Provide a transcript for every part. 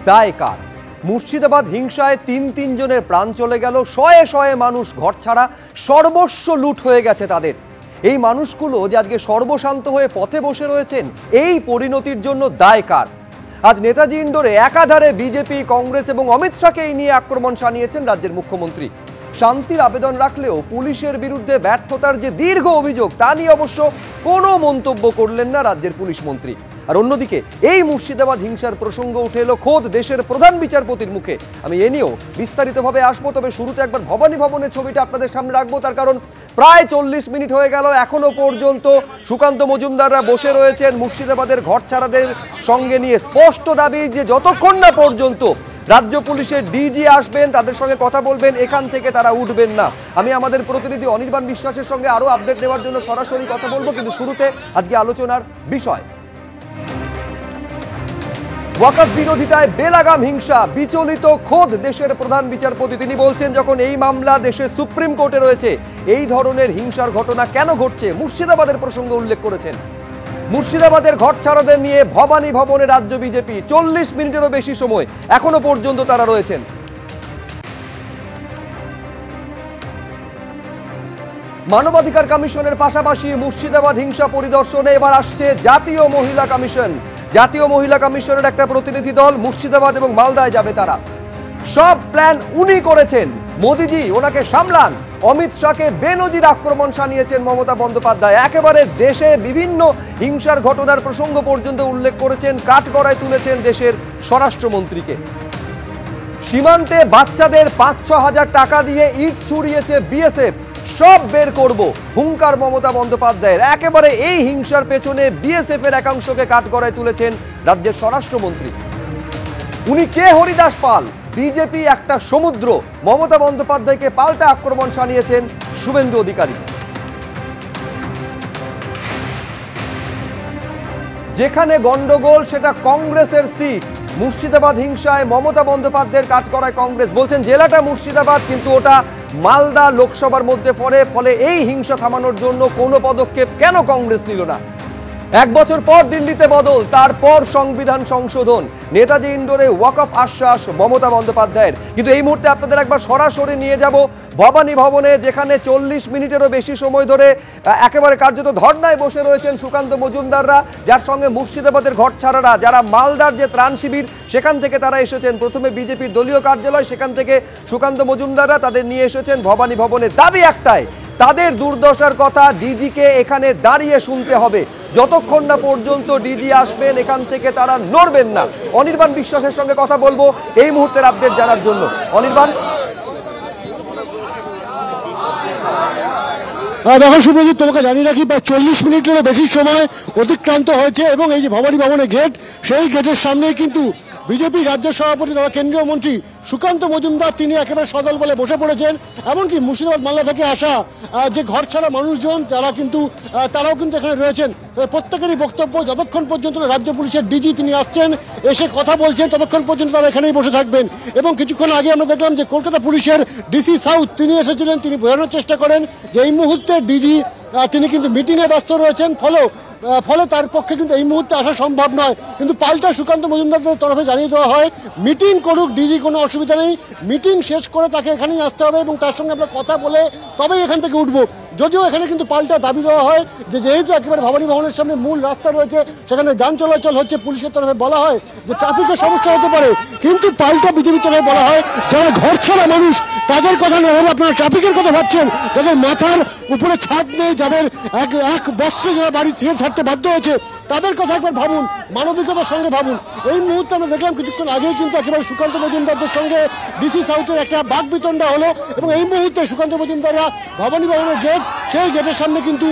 দায় কার? মুর্শিদাবাদ হিংসায় তিন জনের প্রাণ চলে গেল, শয়ে শয়ে মানুষ ঘরছাড়া, সর্বস্ব লুট হয়ে গেছে তাদের। এই মানুষগুলো যে আজকে সর্বশান্ত হয়ে পথে বসে রয়েছেন, এই পরিণতির জন্য দায় কার? আজ নেতাজি ইন্ডোরে একাধারে বিজেপি, কংগ্রেস এবং অমিত শাহকে এই নিয়ে আক্রমণ শানিয়েছেন রাজ্যের মুখ্যমন্ত্রী। শান্তির আবেদন রাখলেও পুলিশের বিরুদ্ধে ব্যর্থতার যে দীর্ঘ অভিযোগ, তা নিয়ে অবশ্য কোনো মন্তব্য করলেন না রাজ্যের পুলিশ মন্ত্রী। আর অন্যদিকে এই মুর্শিদাবাদ হিংসার প্রসঙ্গ উঠে এলো খোদ দেশের প্রধান বিচারপতির মুখে। আমি এ নিয়েও বিস্তারিতভাবে আসবো, তবে শুরুতে একবার ভবানী ভবনের ছবিটা আপনাদের সামনে রাখবো। তার কারণ প্রায় 40 মিনিট হয়ে গেল, এখনো পর্যন্ত সুকান্ত মজুমদাররা বসে রয়েছেন মুর্শিদাবাদের ঘরছাড়াদের সঙ্গে নিয়ে। স্পষ্ট দাবি যে যতক্ষণ না পর্যন্ত রাজ্য পুলিশের ডিজি আসবেন, তাদের সঙ্গে কথা বলবেন, এখান থেকে তারা উঠবেন না। আমি আমাদের প্রতিনিধি অনির্বাণ বিশ্বাসের সঙ্গে আরো আপডেট নেওয়ার জন্য সরাসরি কথা বলবো, কিন্তু শুরুতে আজকে আলোচনার বিষয় ওয়াকফ বিরোধিতায় বেলাগাম হিংসা, বিচলিত খোদ দেশের প্রধান বিচারপতি। তিনি বলছেন, যখন এই মামলা দেশের সুপ্রিম কোর্টে রয়েছে, এই ধরনের হিংসার ঘটনা কেন ঘটছে? মুর্শিদাবাদের প্রসঙ্গ উল্লেখ করেছেন। মুর্শিদাবাদের ঘরছাড়াদের নিয়ে ভবানী ভবনে রাজ্য বিজেপি 40 মিনিটেরও বেশি সময় এখনো পর্যন্ত তারা রয়েছেন। মানবাধিকার কমিশনের পাশাপাশি মুর্শিদাবাদ হিংসা পরিদর্শনে এবার আসছে জাতীয় মহিলা কমিশন। জাতীয় মহিলা কমিশনের একটা প্রতিনিধি দল মুর্শিদাবাদ এবং মালদায় যাবে। তারা সব প্ল্যান উনি করেছেন, মোদিজি ওনাকে সামলান। অমিত শাহকে বেনজির আক্রমণ শানিয়েছেন মমতা বন্দ্যোপাধ্যায়। একেবারে দেশে বিভিন্ন হিংসার ঘটনার প্রসঙ্গ পর্যন্ত উল্লেখ করেছেন, কাঠগড়ায় তুলেছেন দেশের স্বরাষ্ট্রমন্ত্রীকে। সীমান্তে বাচ্চাদের 5-6 হাজার টাকা দিয়ে ইট ছুড়িয়েছে বিএসএফ, সব বের করব, হুঙ্কার মমতা বন্দ্যোপাধ্যায়ের। একেবারে এই হিংসার পেছনে বিএসএফ এর একাংশকে কাঠগড়ায় তুলেছেন রাজ্যের স্বরাষ্ট্রমন্ত্রী। উনি কে? হরিদাস পাল। বিজেপি একটা সমুদ্র, মমতা বন্দ্যোপাধ্যায়কে পাল্টা আক্রমণ শানিয়েছেন শুভেন্দু অধিকারী। যেখানে গন্ডগোল সেটা কংগ্রেসের সিট। মুর্শিদাবাদ হিংসায় মমতা বন্দ্যোপাধ্যায়ের কাঠগড়ায় কংগ্রেস। বলছেন জেলাটা মুর্শিদাবাদ, কিন্তু ওটা মালদা লোকসভার মধ্যে পড়ে, ফলে এই হিংসা থামানোর জন্য কোনো পদক্ষেপ কেন কংগ্রেস নিল না? 1 বছর পর দিল্লিতে বদল, তারপর সংবিধান সংশোধন, নেতাজি ইন্ডোরে ওয়াকফ আশ্বাস মমতা বন্দ্যোপাধ্যায়ের। কিন্তু এই মুহূর্তে আপনাদের একবার সরাসরি নিয়ে যাব ভবানী ভবনে, যেখানে 40 মিনিটেরও বেশি সময় ধরে একেবারে কার্যত ধর্নায় বসে রয়েছেন সুকান্ত মজুমদাররা, যার সঙ্গে মুর্শিদাবাদের ঘরছাড়ারা, যারা মালদার যে ত্রাণ শিবির সেখান থেকে তারা এসেছেন। প্রথমে বিজেপির দলীয় কার্যালয়, সেখান থেকে সুকান্ত মজুমদাররা তাদের নিয়ে এসেছেন ভবানী ভবনে। দাবি একটাই, তাদের দুর্দশার কথা ডিজিকে এখানে দাঁড়িয়ে শুনতে হবে। যতক্ষণ না পর্যন্ত ডিজি আসবেন, এখান থেকে তারা নড়বেন না। অনির্বাণ বিশ্বাসের সঙ্গে কথা বলবো এই মুহূর্তের আপডেট জানার জন্য। অনির্বাণ। দেখো সুপ্রজিৎ, তোমাকে জানি রাখি, প্রায় 40 মিনিটেরও বেশি সময় অতিক্রান্ত হয়েছে এবং এই যে ভবানী ভবনের গেট, সেই গেটের সামনে কিন্তু বিজেপি রাজ্য সভাপতি তথা কেন্দ্রীয় মন্ত্রী সুকান্ত মজুমদার তিনি একেবারে সদল বলে বসে পড়েছেন। এমনকি মুর্শিদাবাদ মালদা থেকে আসা যে ঘরছাড়া মানুষজন যারা কিন্তু তারাও কিন্তু এখানে রয়েছেন। প্রত্যেকেরই বক্তব্য, যতক্ষণ পর্যন্ত রাজ্য পুলিশের ডিজি তিনি আসছেন, এসে কথা বলছেন, ততক্ষণ পর্যন্ত তারা এখানেই বসে থাকবেন। এবং কিছুক্ষণ আগে আমরা দেখলাম যে কলকাতা পুলিশের ডিসি সাউথ তিনি এসেছিলেন, তিনি বোঝানোর চেষ্টা করেন যে এই মুহূর্তে ডিজি তিনি কিন্তু মিটিংয়ে ব্যস্ত রয়েছেন, ফলে তার পক্ষে কিন্তু এই মুহূর্তে আসা সম্ভব নয়। কিন্তু পাল্টা সুকান্ত মজুমদারদের তরফে জানিয়ে দেওয়া হয়, মিটিং করুক ডিজি, কোনো অসুবিধা নেই, মিটিং শেষ করে তাকে এখানেই আসতে হবে এবং তার সঙ্গে আমরা কথা বলে তবেই এখান থেকে উঠবো। যদিও এখানে কিন্তু পাল্টা দাবি দেওয়া হয় যে যেহেতু একেবারে ভবানী ভবনের সামনে মূল রাস্তা রয়েছে, সেখানে যান চলাচল হচ্ছে, পুলিশের তরফে বলা হয় যে ট্রাফিকের সমস্যা হতে পারে। কিন্তু পাল্টা বিজেপির তরফে বলা হয় যারা ঘরছাড়া মানুষ তাদের কথা না হলে আপনারা ট্রাফিকের কথা ভাবছেন, যাদের মাথার উপরে ছাদ নেই, যাদের এক বস্ত্রে যারা বাড়ি থেকে ছাড়তে বাধ্য হয়েছে, তাদের কথা একবার ভাবুন, মানবিকতার সঙ্গে ভাবুন। এই মুহূর্তে আমরা দেখলাম কিছুক্ষণ আগেই কিন্তু একেবারে সুকান্ত মজুমদারদের সঙ্গে ডিসি সাউথের একটা বাকবিতণ্ডা হলো এবং এই মুহূর্তে সুকান্ত মজুমদাররা ভবানী ভবনের গেট, সেই গেটের সামনে কিন্তু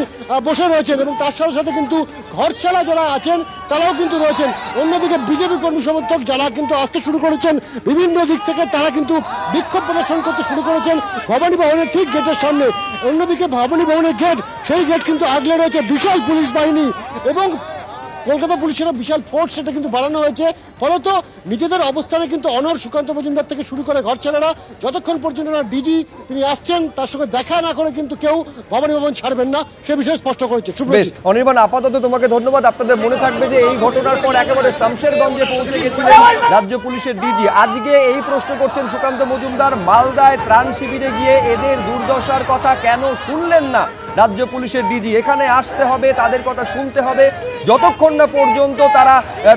বসে রয়েছেন এবং তার সাথে সাথে কিন্তু ঘরছাড়া যারা আছেন তারাও কিন্তু রয়েছেন। অন্যদিকে বিজেপি কর্মী সমর্থক যারা কিন্তু আসতে শুরু করেছেন বিভিন্ন দিক থেকে, তারা কিন্তু বিক্ষোভ প্রদর্শন করতে শুরু করেছেন ভবানী ভবনের ঠিক গেটের সামনে। অন্যদিকে ভবানী ভবনের গেট, সেই গেট কিন্তু আগলে রয়েছে বিশাল পুলিশ বাহিনী এবং কলকাতা পুলিশের বিশাল ফোর্স সেটা কিন্তু বাড়ানো হয়েছে। ফলত নিজেদের অবস্থানে কিন্তু অনর সুকান্ত মজুমদার থেকে শুরু করে ঘরছাড়ারা যতক্ষণ পর্যন্ত না ডিজি তিনি আসছেন তার সঙ্গে দেখা না করে কিন্তু কেউ ভবানী ভবন ছাড়বেন না, সে বিষয়ে স্পষ্ট করেছে। বেশ অনির্বাণ, আপাতত তোমাকে ধন্যবাদ। আপনাদের মনে থাকবে যে এই ঘটনার পর একেবারে শামশেরগঞ্জে পৌঁছে গেছিলেন রাজ্য পুলিশের ডিজি। আজকে এই প্রশ্ন করছেন সুকান্ত মজুমদার, মালদায় ত্রাণ শিবিরে গিয়ে এদের দুর্দশার কথা কেন শুনলেন না রাজ্য পুলিশের ডিজি? এখানে আসতে হবে, তাদের কথা শুনতে হবে, যতক্ষণ না পর্যন্ত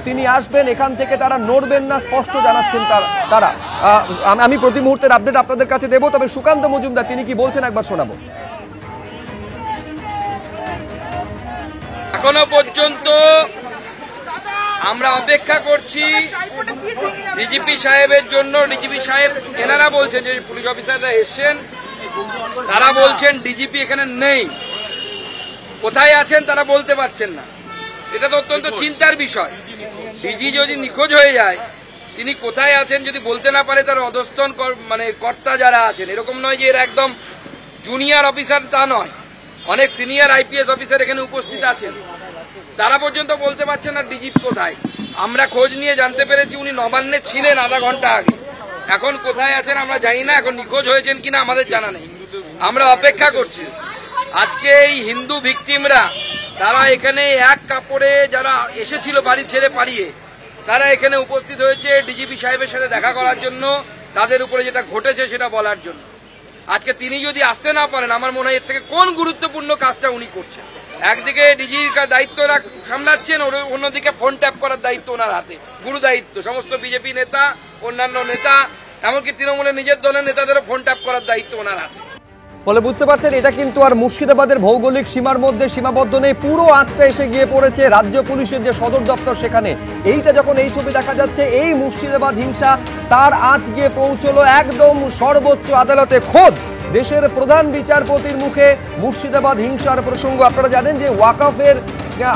তিনি আসবেন এখান থেকে তারা নড়বেন না, স্পষ্ট জানাচ্ছেন তারা। আমি প্রতি মুহূর্তের আপডেট আপনাদের কাছে দেবো। তবে সুকান্ত মজুমদার তিনি কি বলছেন একবার শোনাবো। এখনো পর্যন্ত আমরা অপেক্ষা করছি ডিজিপি সাহেবের জন্য। ডিজিপি সাহেব এনারা বলছেন, যে পুলিশ অফিসাররা এসছেন তারা বলছেন ডিজিপি এখানে নেই, কোথায় আছেন তারা বলতে পারছেন না। এটা তো অত্যন্ত চিন্তার বিষয়। ডিজি যদি নিখোঁজ হয়ে যায়, তিনি কোথায় আছেন যদি বলতে না পারে, তার অধস্তন মানে কর্তা যারা আছেন, এরকম নয় যে এর একদম জুনিয়র অফিসার, তা নয়, অনেক সিনিয়র আইপিএস অফিসার এখানে উপস্থিত আছেন, তারা পর্যন্ত বলতে পারছেন না ডিজিপি কোথায়। আমরা খোঁজ নিয়ে জানতে পেরেছি উনি নবান্নে ছিলেন আধা ঘন্টা আগে, এখন কোথায় আছেন আমরা জানি না, এখন নিখোঁজ হয়েছেন কিনা আমাদের জানা নেই। আমরা অপেক্ষা করছি। আজকে এই হিন্দু ভিকটিমরা তারা এখানে এক কাপড়ে যারা এসেছিল বাড়ি ছেড়ে পালিয়ে, তারা এখানে উপস্থিত হয়েছে ডিজিপি সাহেবের সাথে দেখা করার জন্য, তাদের উপরে যেটা ঘটেছে সেটা বলার জন্য। আজকে তিনি যদি আসতে না পারেন, আমার মনে হয় এর থেকে কোন গুরুত্বপূর্ণ কাজটা উনি করছেন। একদিকে ডিজির দায়িত্ব সামলাচ্ছেন, অন্যদিকে ফোন ট্যাপ করার দায়িত্ব ওনার হাতে, গুরু দায়িত্ব। সমস্ত বিজেপি নেতা, অন্যান্য নেতা, এমনকি তৃণমূলের নিজের দলের নেতাদেরও ফোন ট্যাপ করার দায়িত্ব ওনার হাতে। ফলে বুঝতে পারছেন এটা কিন্তু আর মুর্শিদাবাদের ভৌগোলিক সীমার মধ্যে সীমাবদ্ধ নেই, পুরো আঁচটা এসে গিয়ে পড়েছে রাজ্য পুলিশের যে সদর দপ্তর সেখানে। এইটা যখন এই ছবি দেখা যাচ্ছে, এই মুর্শিদাবাদ হিংসা তার আঁচ গিয়ে পৌঁছলো একদম সর্বোচ্চ আদালতে। খোদ দেশের প্রধান বিচারপতির মুখে মুর্শিদাবাদ হিংসার প্রসঙ্গ। আপনারা জানেন যে ওয়াকফের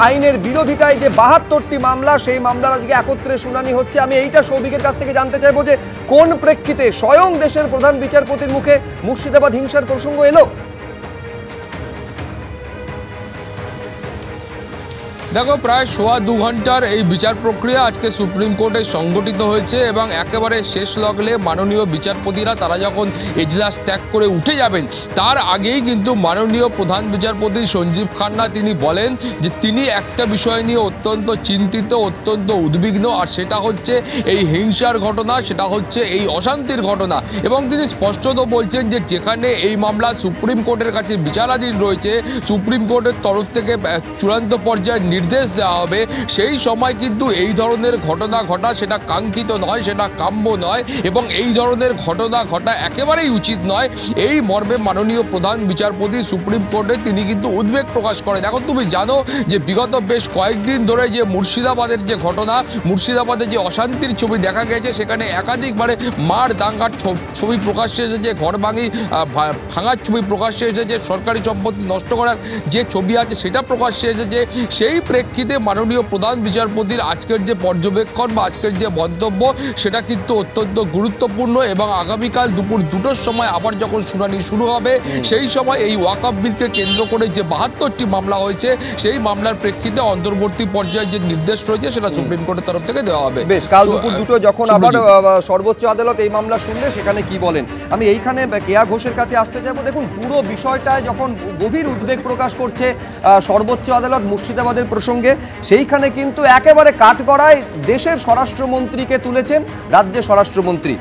আইনের বিরোধিতায় যে ৭২টি মামলা, সেই মামলার আজকে একত্রে শুনানি হচ্ছে। আমি এইটা সৌভিকের কাছ থেকে জানতে চাইবো যে কোন প্রেক্ষিতে স্বয়ং দেশের প্রধান বিচারপতির মুখে মুর্শিদাবাদ হিংসার প্রসঙ্গ এলো? দেখো, প্রায় ১.২ ঘন্টার এই বিচার প্রক্রিয়া আজকে সুপ্রিম কোর্টে সংগঠিত হয়েছে এবং একেবারে শেষ লগ্নে মাননীয় বিচারপতিরা তারা যখন এজলাস ত্যাগ করে উঠে যাবেন, তার আগেই কিন্তু মাননীয় প্রধান বিচারপতি সঞ্জীব খান্না তিনি বলেন যে তিনি একটা বিষয় নিয়ে অত্যন্ত চিন্তিত, অত্যন্ত উদ্বিগ্ন, আর সেটা হচ্ছে এই হিংসার ঘটনা, সেটা হচ্ছে এই অশান্তির ঘটনা। এবং তিনি স্পষ্টত বলছেন যে যেখানে এই মামলা সুপ্রিম কোর্টের কাছে বিচারাধীন রয়েছে, সুপ্রিম কোর্টের তরফ থেকে চূড়ান্ত পর্যায়ে নির্দেশ দেওয়া হবে, সেই সময় কিন্তু এই ধরনের ঘটনা ঘটা সেটা কাঙ্ক্ষিত নয়, সেটা কাম্য নয়, এবং এই ধরনের ঘটনা ঘটা একেবারেই উচিত নয়। এই মর্মে মাননীয় প্রধান বিচারপতি সুপ্রিম কোর্টে তিনি কিন্তু উদ্বেগ প্রকাশ করেন। এখন তুমি জানো যে বিগত বেশ কয়েকদিন ধরে যে মুর্শিদাবাদের যে ঘটনা, মুর্শিদাবাদে যে অশান্তির ছবি দেখা গেছে, সেখানে একাধিকবারে মার দাঙ্গার ছবি প্রকাশ্যে এসেছে, ঘর ভাঙার ছবি প্রকাশ্যে এসেছে, সরকারি সম্পত্তি নষ্ট করার যে ছবি আছে সেটা প্রকাশ্যে এসেছে। সেই প্রেক্ষিতে মাননীয় প্রধান বিচারপতির আজকের যে পর্যবেক্ষণ বা আজকের যে মন্তব্য, সেটা কিন্তু অত্যন্ত গুরুত্বপূর্ণ। এবং আগামীকাল দুপুর 2টোর সময় আবার যখন শুনানি শুরু হবে, সেই সময় এই ওয়াকফ বিলকে কেন্দ্র করে যে ৭২টি মামলা হয়েছে, সেই মামলার প্রেক্ষিতে অন্তর্বর্তী পর্যায়ে যে নির্দেশ রয়েছে সেটা সুপ্রিম কোর্টের তরফ থেকে দেওয়া হবে। বেশ, কাল দুপুর 2টো যখন আবার সর্বোচ্চ আদালত এই মামলা শুনবে, সেখানে কি বলেন। আমি এইখানে কেয়া ঘোষের কাছে আসতে যাবো। দেখুন, পুরো বিষয়টায় যখন গভীর উদ্বেগ প্রকাশ করছে সর্বোচ্চ আদালত মুর্শিদাবাদের প্রসঙ্গে, সেইখানে কিন্তু একেবারে কাঠগড়ায় দেশের স্বরাষ্ট্রমন্ত্রীকে তুলেছেন রাজ্যের স্বরাষ্ট্রমন্ত্রী।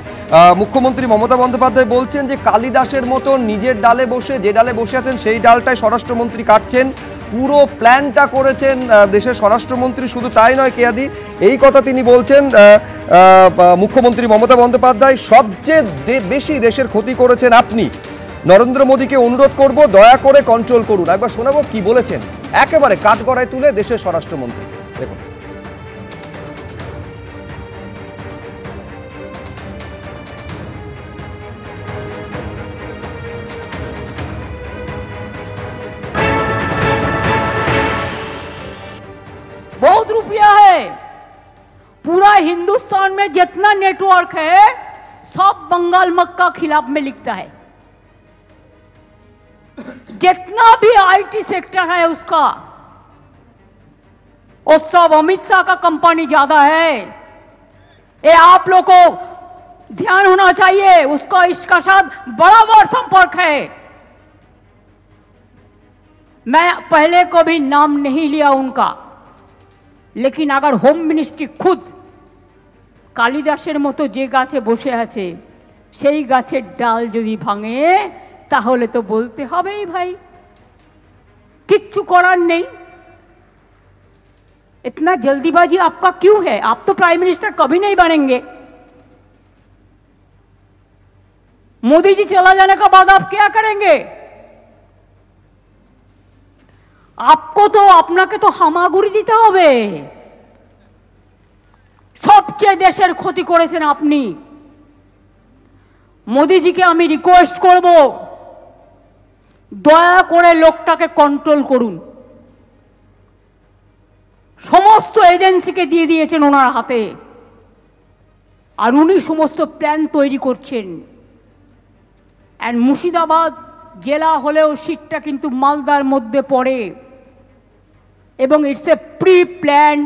মুখ্যমন্ত্রী মমতা বন্দ্যোপাধ্যায় বলছেন যে কালিদাসের মতো নিজের ডালে বসে, যে ডালে বসে আছেন সেই ডালটাই স্বরাষ্ট্রমন্ত্রী কাটছেন, পুরো প্ল্যানটা করেছেন দেশের স্বরাষ্ট্রমন্ত্রী। শুধু তাই নয় কেয়াদি, এই কথা তিনি বলছেন মুখ্যমন্ত্রী মমতা বন্দ্যোপাধ্যায়, সবচেয়ে বেশি দেশের ক্ষতি করেছেন আপনি। নরেন্দ্র মোদীকে অনুরোধ করব দয়া করে কন্ট্রোল করুন। একবার শোনাবো কি বলেছেন একেবারে কাঠগড়ায় তুলে দেশের স্বরাষ্ট্রমন্ত্রী। দেখুন, बहुत रुपया है, पूरा हिंदुस्तान में जितना नेटवर्क है सब बंगाल मक्का खिलाफ में लिखता है। जितना भी आईटी सेक्टर है उसका वो सब अमित शाह का कंपनी ज्यादा है। ये आप लोग को ध्यान होना चाहिए, उसका इसका साथ बराबर संपर्क है। मैं पहले को भी नाम नहीं लिया उनका, लेकिन अगर होम मिनिस्ट्री खुद कालिदासेर मतो जे गाছে বসে আছে সেই গাছের ডাল যদি ভাঙে তাহলে তো বলতে হবেই ভাই, কিচ্ছু করার নেই। इतना जल्दीबाजी आपका क्यों है? आप तो प्राइम मिनिस्टर कभी नहीं बनेंगे। मोदी जी चला जाने के बाद आप क्या करेंगे? आपको तो আপনাকে তো হামাগুড়ি দিতে হবে। সবচেয়ে দেশের ক্ষতি করেছেন আপনি। মোদিজিকে আমি রিকোয়েস্ট করব, দয়া করে লোকটাকে কন্ট্রোল করুন। সমস্ত এজেন্সিকে দিয়ে দিয়েছেন ওনার হাতে, আর উনি সমস্ত প্ল্যান তৈরি করছেন। এন্ড মুর্শিদাবাদ জেলা হলেও সিটটা কিন্তু মালদার মধ্যে পড়ে, এবং it's a pre planned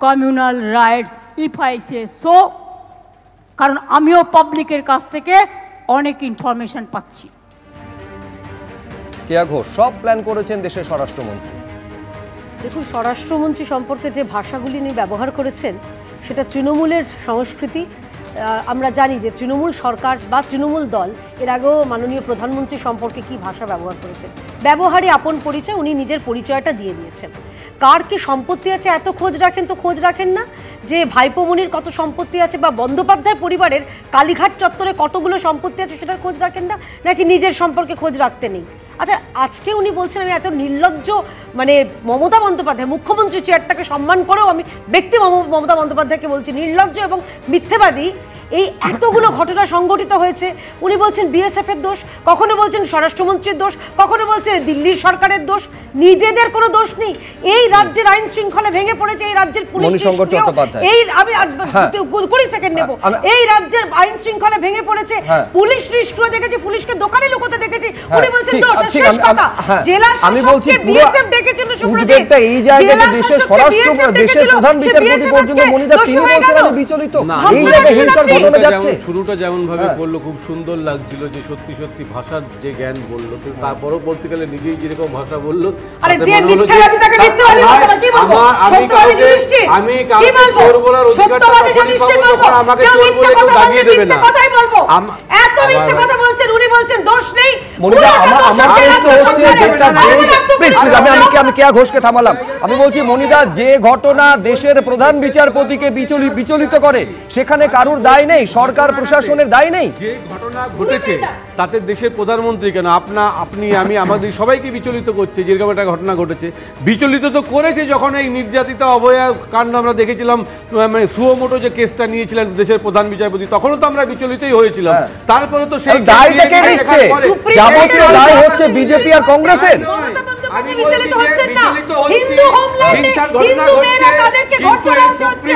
communal rights if I say so, কারণ আমিও পাবলিকের কাছ থেকে অনেক ইনফরমেশন পাচ্ছি। কেয়া ঘোষ সব প্ল্যান করেছেন দেশের স্বরাষ্ট্রমন্ত্রী। দেখুন, স্বরাষ্ট্রমন্ত্রী সম্পর্কে যে ভাষাগুলি উনি ব্যবহার করেছেন সেটা তৃণমূলের সংস্কৃতি। আমরা জানি যে তৃণমূল সরকার বা তৃণমূল দল এর আগেও মাননীয় প্রধানমন্ত্রী সম্পর্কে কি ভাষা ব্যবহার করেছেন। ব্যবহারই আপন পরিচয়, উনি নিজের পরিচয়টা দিয়ে দিয়েছেন। কার কি সম্পত্তি আছে এত খোঁজ রাখেন তো খোঁজ রাখেন না, যে ভাইপোমনির কত সম্পত্তি আছে বা বন্দ্যোপাধ্যায় পরিবারের কালীঘাট চত্বরে কতগুলো সম্পত্তি আছে সেটার খোঁজ রাখেন না, নাকি নিজের সম্পর্কে খোঁজ রাখতে নেই? আচ্ছা, আজকে উনি বলছেন আমি এত নির্লজ্জ, মানে মমতা বন্দ্যোপাধ্যায় মুখ্যমন্ত্রী চেয়ারটাকে সম্মান করেও আমি ব্যক্তি মমতা বন্দ্যোপাধ্যায়কে বলছি নির্লজ্জ এবং মিথ্যেবাদী। এই এতগুলো ঘটনা সংঘটিত হয়েছে, উনি বলছেন বিএসএফ এর দোষ, কখনো বলছেন স্বরাষ্ট্রমন্ত্রীর দোষ, কখনো বলছেন দিল্লির সরকারের দোষ। নিজেদের কোনো দোষ নেই। এই রাজ্যের আইন শৃঙ্খলা ভেঙে পড়েছে, এই রাজ্যের পুলিশ এই আমি 20 সেকেন্ড নেব। এই রাজ্যের আইন শৃঙ্খলা ভেঙে পড়েছে, পুলিশ নিষ্ক্রিয় দেখেছি, পুলিশকে দোকানে লুকোতে দেখেছি, উনি বলছেন দোষ। শেষ কথা, জেলা আমি বলছি বিএসএফ ডেকেছিল সুপ্রজিৎটা এই জায়গাতে দেশের স্বরাষ্ট্র দেশের প্রধান বিচারপতি পর্যন্ত মনিদা তিনি বলছেন আমি বিচলিত। এই জায়গায় হিংসার ঘটনা যাচ্ছে। শুরুটা যেমন ভাবে বললো খুব সুন্দর লাগছিল, যে সত্যি সত্যি ভাষার যে জ্ঞান বললো, কিন্তু তার পরবর্তীকালে নিজেই যেরকম ভাষা বললো, আরে যে মিথ্যাবাদী তাকে মিথ্যাবাদী বলতে না, কি বলবো? আমি কাউকে চোর বলার অধিকার তখন আমাকে চোর বলে কেউ দাগিয়ে দেবে না। কথাই বলবো, এত মিথ্যা কথা বলছেন, উনি বলছেন দোষ নেই। মনিদা আমার প্রশ্ন হচ্ছে যেটা প্লিজ আমি কেয়া ঘোষকে থামালাম। আমি বলছি মনিদা, যে ঘটনা দেশের প্রধান বিচারপতিকে বিচলিত করে সেখানে কারুর দায় নেই, সরকার প্রশাসনের দায় নেই। যে ঘটনা ঘটেছে তাতে দেশের প্রধানমন্ত্রী কেন আপনি আমি আমাদের সবাইকে বিচলিত করছে। যেরকম একটা ঘটনা ঘটেছে, বিচলিত তো করেছে যখন এই নির্যাতিতা অভয়া কাণ্ড আমরা দেখেছিলাম, মানে সুমোটো যে কেসটা নিয়েছিলেন দেশের প্রধান বিচারপতি, তখনও তো আমরা বিচলিতই হয়েছিলাম। তারপরে তো সেই দায়টা কে নিচ্ছে? যাবতীয় দায় হচ্ছে বিজেপি আর কংগ্রেসের। আমি বিচলিত হচ্ছেন না, হিন্দু হোমল্যান্ডে হিন্দু মেয়েরা তাদেরকে ঘর ছাড়া হচ্ছে।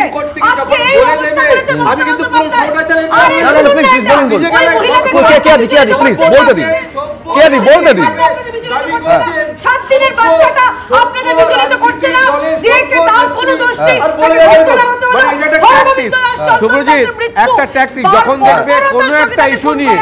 আজকে এই অবস্থা করেছে, আমি কিন্তু পুরো শোটা চ্যালেঞ্জ করছি। না না প্লিজ বলুন কে প্লিজ বলতে দিন, বলতে দিন। 7 দিনের বাচ্চাটা আপনাদের বিচলিত করছে না, যে কে তার কোনো দোষ নেই, সুব্রজিৎ একটা ট্যাকটিক যখন দেখবে কোনো একটা ইস্যু নিয়ে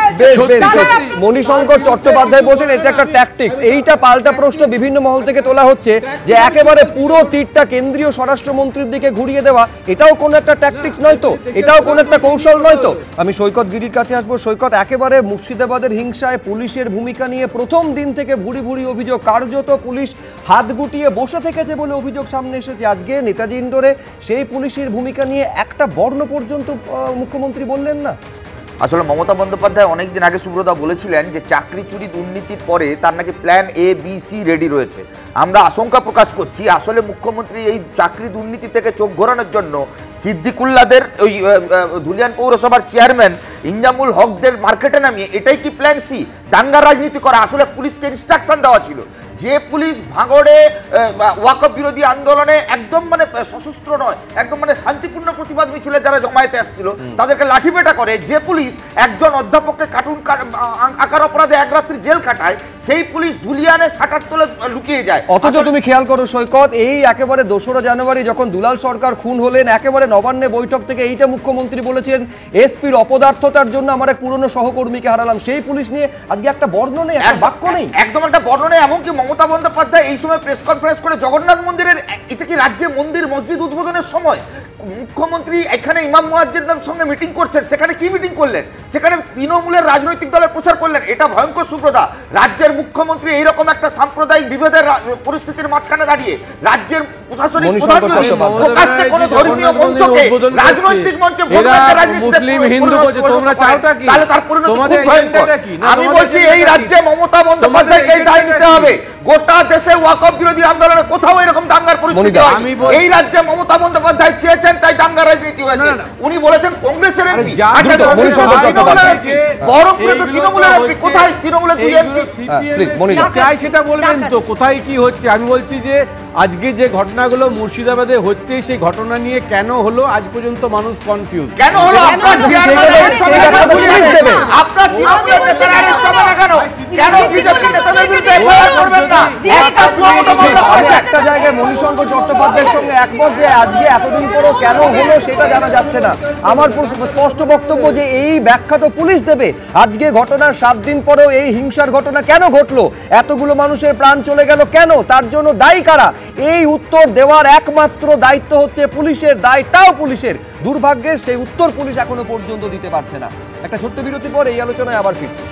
মণিশঙ্কর চট্টোপাধ্যায় বলছেন এটা একটা ট্যাকটিক্স। এইটা পাল্টা প্রশ্ন বিভিন্ন মহল থেকে তোলা হচ্ছে যে একেবারে পুরো তীরটা কেন্দ্রীয় স্বরাষ্ট্রমন্ত্রীর দিকে ঘুরিয়ে দেওয়া, এটাও কোনো একটা ট্যাকটিক্স নয় তো, এটাও কোনো একটা কৌশল নয় তো। আমি সৈকত গিরির কাছে আসবো। সৈকত, একেবারে মুর্শিদাবাদের হিংসায় পুলিশের ভূমিকা নিয়ে প্রথম দিন থেকে ভুরি ভুরি অভিযোগ, কার্যত পুলিশ হাত গুটিয়ে বসে থেকেছে বলে অভিযোগ সামনে এসেছে। আজকে নেতাজি ইন্ডোরে সেই পুলিশের ভূমিকা নিয়ে একটা বর্ণ পর্যন্ত মুখ্যমন্ত্রী বললেন না। আসলে মমতা বন্দ্যোপাধ্যায় অনেকদিন আগে সুব্রতা বলেছিলেন যে চাকরি চুরি দুর্নীতির পরে তার নাকি plan A B C ready রয়েছে। আমরা আশঙ্কা প্রকাশ করছি আসলে মুখ্যমন্ত্রী এই চাকরি দুর্নীতি থেকে চোখ ঘোরানোর জন্য সিদ্দিকুল্লাহদের ওই ধুলিয়ান পৌরসভার চেয়ারম্যান ইনজামুল হকদের মার্কেটে নামিয়ে, এটাই কি প্ল্যান সি? দাঙ্গার রাজনীতি করা। আসলে পুলিশকে ইনস্ট্রাকশন দেওয়া ছিল, যে পুলিশ ভাঙড়ে ওয়াকফ বিরোধী আন্দোলনে একদম মানে সশস্ত্র নয়, একদম মানে শান্তিপূর্ণ প্রতিবাদ মিছিলে যারা জমায়েতে আসছিল তাদেরকে লাঠিপেটা করে, যে পুলিশ একজন অধ্যাপককে কার্টুন আকার অপরাধে এক রাত্রি জেল কাটায়, সেই পুলিশ ধুলিয়ানে শাটার তোলে লুকিয়ে যায়। অথচ তুমি খেয়াল করো সৈকত, এই একেবারে 2রা জানুয়ারি যখন দুলাল সরকার খুন হলেন, একেবারে নবান্নে বৈঠক থেকে এইটা মুখ্যমন্ত্রী বলেছেন, এসপির অপদার্থতার জন্য আমার এক পুরনো সহকর্মীকে হারালাম। সেই পুলিশ নিয়ে আজকে একটা বর্ণ নেই, একটা বাক্য নেই, একদম একটা বর্ণ নেই। এমনকি মমতা বন্দ্যোপাধ্যায় এই সময় প্রেস কনফারেন্স করে জগন্নাথ মন্দিরের, এটা কি রাজ্যে মন্দির মসজিদ উদ্বোধনের সময় মুখ্যমন্ত্রী এখানে ইমাম মুয়াজ্জিনদের সঙ্গে মিটিং করছেন, সেখানে কি মিটিং করলেন? সেখানে তৃণমূলের রাজনৈতিক দলের প্রচার করলেন। এটা ভয়ঙ্কর সুব্রতা। রাজ্যের মুখ্যমন্ত্রী এইরকম একটা সাম্প্রদায়িক বিভেদের পরিস্থিতির মাঝখানে দাঁড়িয়ে রাজ্যের প্রশাসনিক প্রধানমন্ত্রী প্রকাশ্যে কোনো ধর্মীয় মঞ্চকে রাজনৈতিক মঞ্চে মুসলিম হিন্দু বলছে, তোমরা চাওটা কি? তাহলে তার পরিণতি খুব ভয়ঙ্কর। আমি বলছি এই রাজ্যে মমতা বন্দ্যোপাধ্যায়কে এই দায় নিতে হবে। গোটা দেশে ওয়াকফ বিরোধী আন্দোলনে কোথাও এরকম দাঙ্গার পরিস্থিতি হয়নি। এই রাজ্যে মমতা বন্দ্যোপাধ্যায় চেয়েছেন, তাই দাঙ্গার রাজনীতি হয়েছে। উনি বলেছেন কংগ্রেসের এমপি, বহরমপুরে তো তৃণমূলের এমপি, কোথায় তৃণমূলের দুই এমপি? চাই সেটা বলবেন তো, কোথায় কি হচ্ছে? আমি বলছি যে আজকে যে ঘটনাগুলো মুর্শিদাবাদে হচ্ছে, সেই ঘটনা নিয়ে কেন হলো আজ পর্যন্ত মানুষ কনফিউজ। কেন হলো? আপনার তৃণমূলের নেতারা আরেস্ট হবে না কেন? কেন বিজেপি নেতাদের বিরুদ্ধে এফআইআর করবেন না? একটা জায়গায় মণিশঙ্কর চট্টোপাধ্যায়ের সঙ্গে একমত যে আজকে এতদিন পরও কেন হলো সেটা জানা যাচ্ছে না। আমার স্পষ্ট বক্তব্য যে এই ব্যাখ্যা তো পুলিশ দেবে। আজকে ঘটনার 7 দিন পরেও এই হিংসার ঘটনা কেন ঘটলো, এতগুলো মানুষের প্রাণ চলে গেল কেন, তার জন্য দায়ী কারা, এই উত্তর দেওয়ার একমাত্র দায়িত্ব হচ্ছে পুলিশের। দায়টাও পুলিশের। দুর্ভাগ্যের সেই উত্তর পুলিশ এখনো পর্যন্ত দিতে পারছে না। একটা ছোট্ট বিরতি পর এই আলোচনায় আবার ফিরছি।